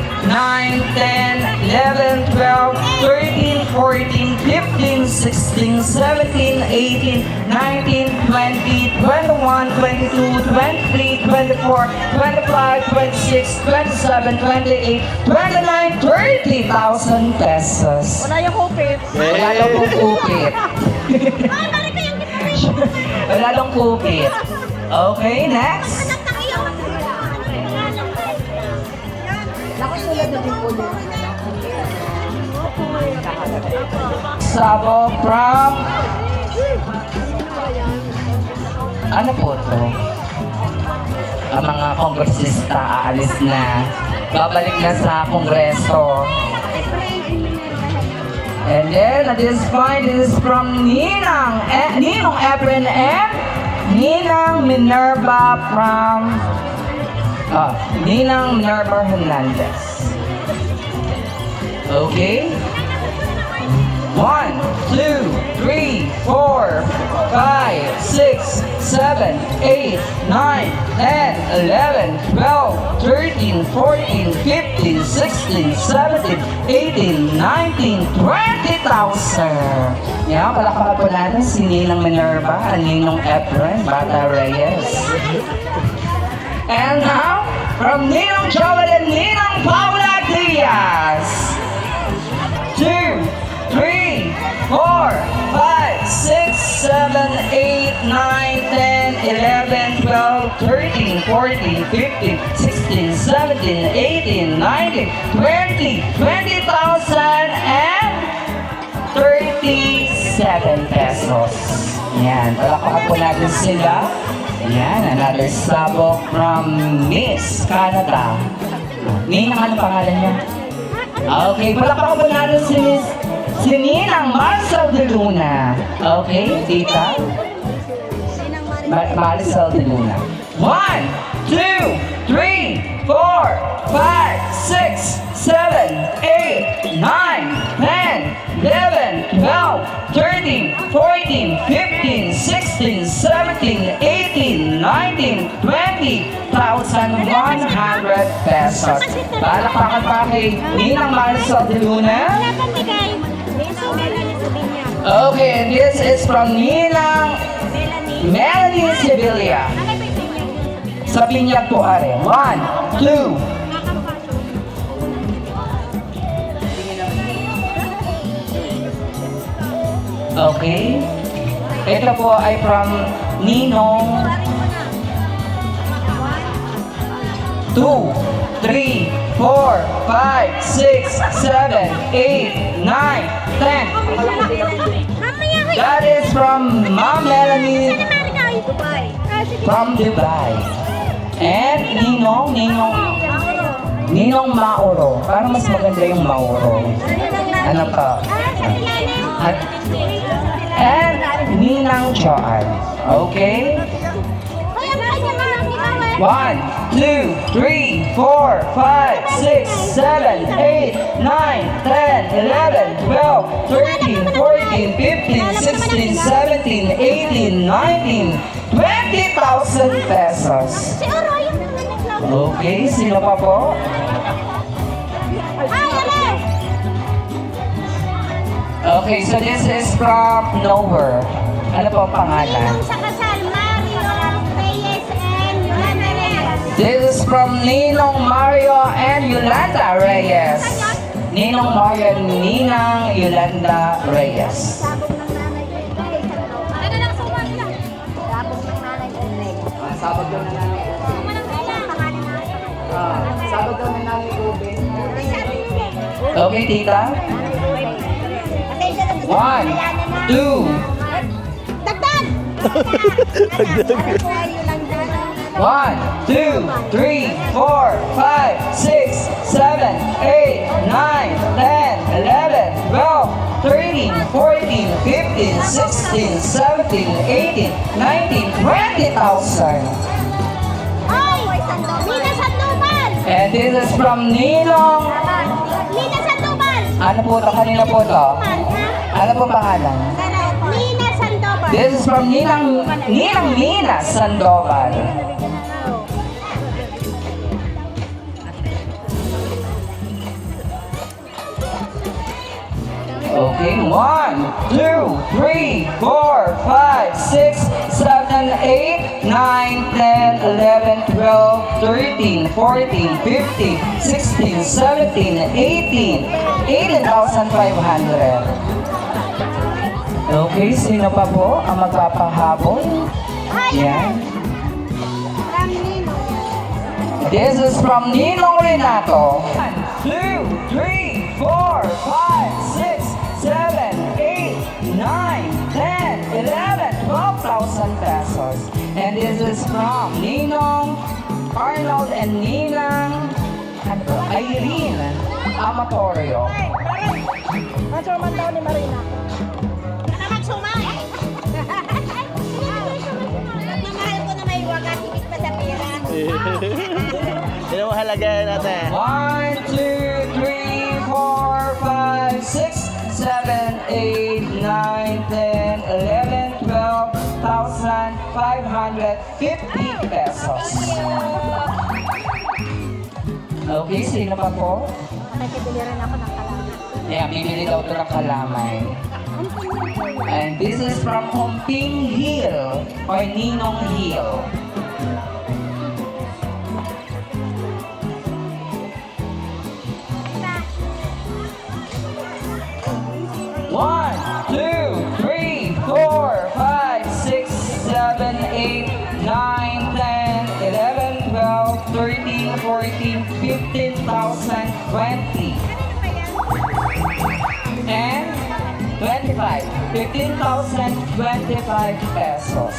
9, 10, 11, 12, 13, 14, 15, 16, 17, 18, 19, 20, 21, 22, 23, 24, 25, 26, 27, 28, 29, 30,000 pesos. Wala yung kupit. Wala daw pong kupit. Ay, balik ko yung gitarista. Wala daw kupit. Okay, next. Nakusulat na din. Sabo from... Ano po to? Ang mga kongresista aalis na. Babalik na sa kongreso. And then at this point, this is from Ninong Efren and Ninang Minerva from Ninang Minerva Hernandez. Okay? 1, 2, 3, 4, 5, 6, 7, 8, 9, 10, 11, 12, 13, 14, 15, 16, 17, 18, 19, 20,000. Yan, palakpakan po natin si Ninang Minerva, Ninong Efren, Bata Reyes. And now, from Ninong Joel and Ninang Paula Diaz. 2, 3, 4, 5, 6, 7, 8, 9, 10, 11, 12, 13, 14, 15, 16, 17, 18, 19, 20, 20,000 and 37 pesos. Yan, palakpakan po natin sila. Yan, another sabok from Miss Canada. Ninang, ano pangalan niya? Okay, palakpakan po natin si Ninang Marcel de Luna. Okay, tita? Marcel de Luna. 1, 2, 3, 4, 5, 6, 7, 8, 9, 10, 11, 12, 13, 14, 15, 16, 17, 18, 19, 20,100 pesos. Palakpakan pa kay Ninang Marcel de Luna. Wala pang bigay. Okay, and this is from Ninang Melanie Sevilla. Sa pinyag po are. 1, 2. Okay. Ito po ay from Ninong 2, 3, 4, 5, 6, 7, 8, 9, 10. That is from Ma'am Melanie from Dubai. And Ninong Mauro. Parang mas maganda yung Mauro. Ano pa? And Ninang Joan. Okay? 1, 2, 3, 4, 5, 6, 7, 8, 9, 10, 11, 12, 13, 14, 15, 16, 17, 18, 19, 20,000 pesos. Si Oro, yung naglaw. Okay, sino pa po? Ay, alas! Okay, so this is from Nowhere. Ano po ang pangalan? Ninong sa kasal, Mario Reyes and Yolanda Reyes. This is from Ninong Mario and Yolanda Reyes. Ninong Mario and Ninang Yolanda Reyes. Sabog ng nanay ko. Ano lang, suman lang. Sabog ng nanay ko. Sabag daw na namin. Suman ang kailangan. Pangalan na. Sabag daw na namin Ruben. Ay, sabi niya. Okay, tita? 1, 2, Dagdag! 1, 2, 3, 4, 5, 6, 7, 8, 9, 10, 11, 12, 13, 14, 15, 16, 17, 18, 19, 20,000. Ay! Lina Sandoval! And this is from Ninong. Lina Sandoval! Ano po ito? Kanina po ito? Ano po pangalan? Lina Sandoval! This is from Ninang Nina Sandoval. Okay, 1, 2, 3, 4, 5, 6, 7, 8, 9, 10, 11, 12, 13, 14, 15, 16, 17, 18, 19, 20,000 500. Okay, sino pa po ang magpapahabol? Yan. This is from Ninong Renato. 2, 3, 4, 5, 6, 7, 8, 9, 10, 11, 12,000 pesos. And this is from Ninong, Arnold, and Ninang Irene Amatorio. Masuman daw ni Marina. Baka magsuman. Nagmamahal ko na may wagas, higit pa sa pera. Sino mo halagahan natin? 1, 2, 3, 4, 5, 6, 7, 8, 9, 10, 11, 12,550 pesos. Okay, sino pa po? Nakikibili rin ako ng kalaman. Yeah, bibili daw ito ng kalamay. And this is from Humping Hill or Ninong Hill. One, two, three, 4, 5, 6, 7, 8, 9, 10, 11, 12, 13, 14, 15,000, 20. And 25. 15,025 pesos.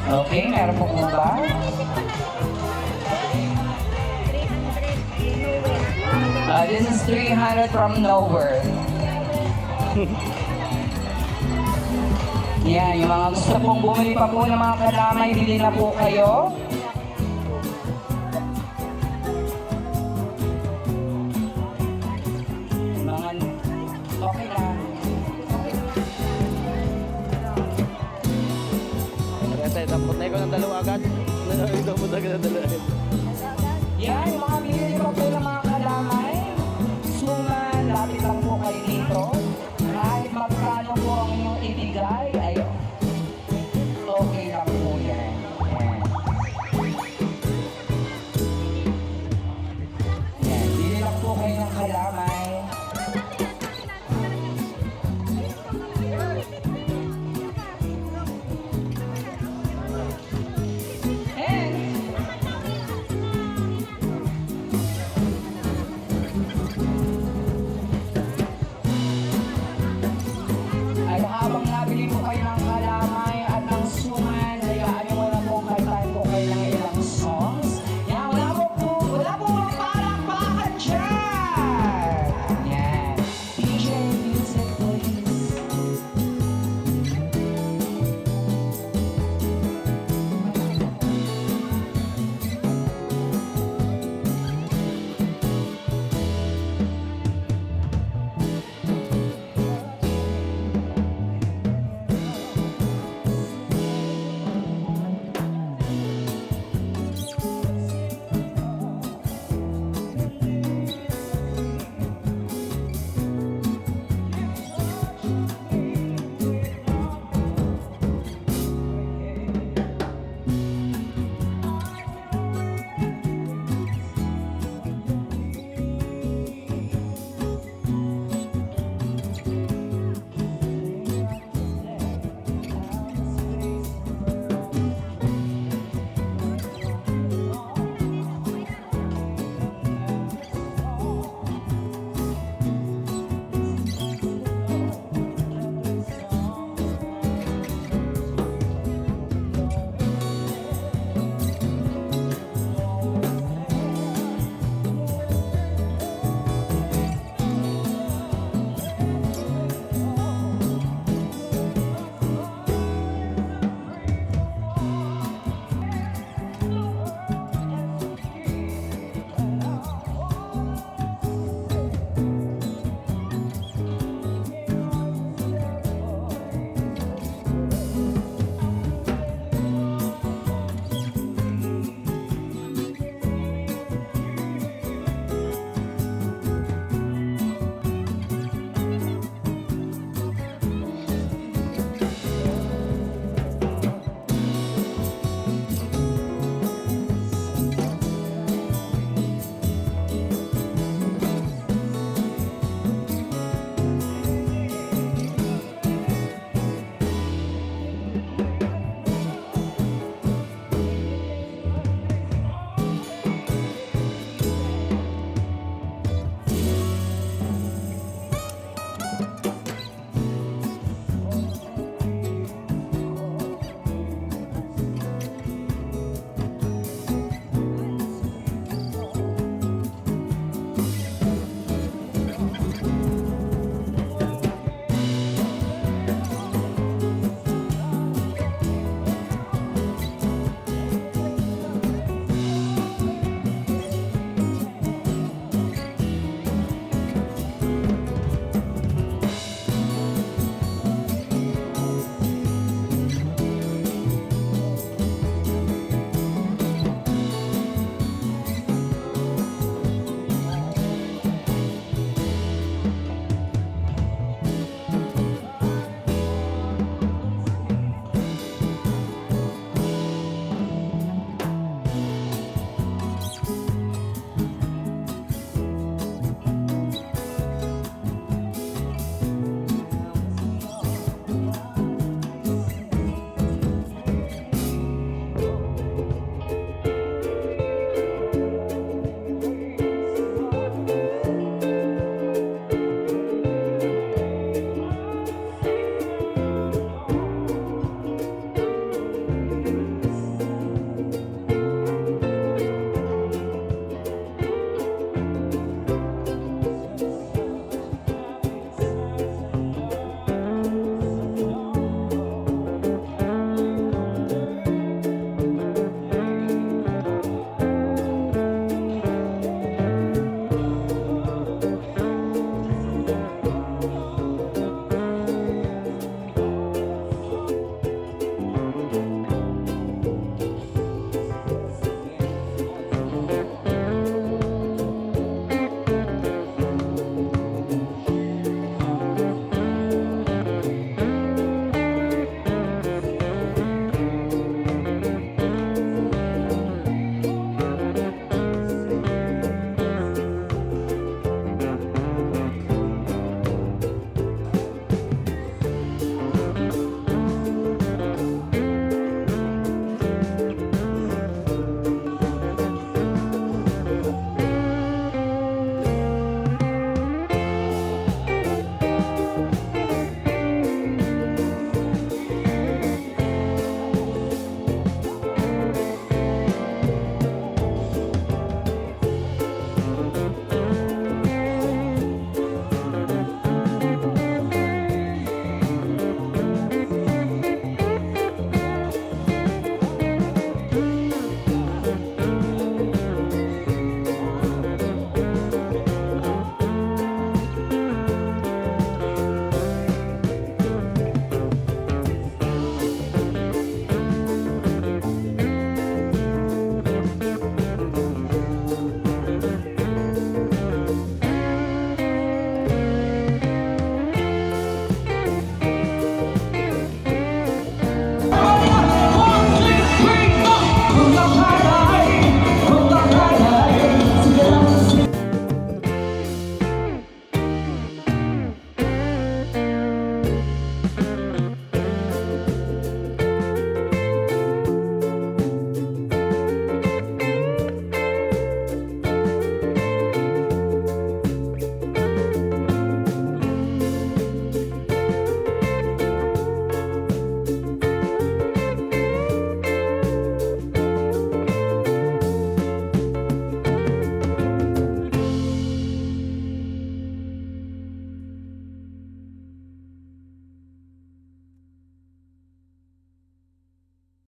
Okay, meron po ba? This is 300 from nowhere. Yan, yung mga gusto pong bumili pa po ng mga kalamay, bili na po kayo.